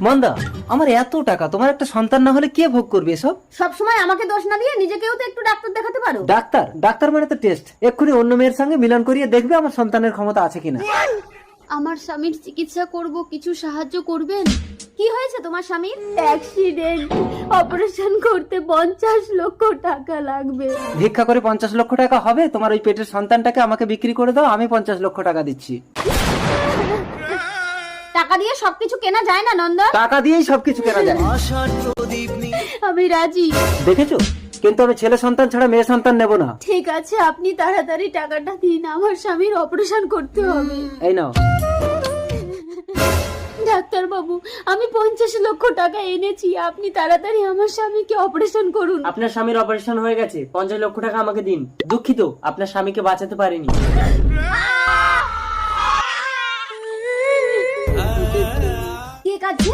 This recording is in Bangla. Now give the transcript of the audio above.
মন্দা, আমার এত টাকা, তোমার একটা সন্তান না হলে কে ভোগ করবে এসব? সবসময় আমাকে দোষ না দিয়ে নিজেকেও তো একটু ডাক্তার দেখাতে পারো। ডাক্তার? ডাক্তার মানে তো টেস্ট। এক্ষুনি অন্য মেয়ের সঙ্গে মিলন করিয়ে দেখবে আমার সন্তানের ক্ষমতা আছে কিনা। আমার স্বামীর চিকিৎসা করব, কিছু সাহায্য করবেন? কি হয়েছে তোমার স্বামীর? অ্যাক্সিডেন্ট, অপারেশন করতে 50 লক্ষ টাকা লাগবে। ভিক্ষা করে 50 লক্ষ টাকা হবে? তোমার ওই পেটের সন্তানটাকে আমাকে বিক্রি করে দাও, আমি 50 লক্ষ টাকা দিচ্ছি। টাকা দিয়ে সবকিছু কেনা যায় না নন্দন। টাকা দিয়েই সবকিছু কেনা যায়। আমি রাজি। দেখেছো, কিন্তু আমি ছেলে সন্তান ছাড়া মেয়ে সন্তান নেব না। ঠিক আছে, আপনি তাড়াতাড়ি টাকাটা দিন, আমার স্বামীর অপারেশন করতে হবে। এই নাও। ডাক্তার বাবু, আমি 50 লক্ষ টাকা এনেছি, আপনি তাড়াতাড়ি আমার স্বামীকে অপারেশন করুন। আপনার স্বামীর অপারেশন হয়ে গেছে, 50 লক্ষ টাকা আমাকে দিন। দুঃখিত, আপনার স্বামীকে বাঁচাতে পারিনি। কে কাঁদছে?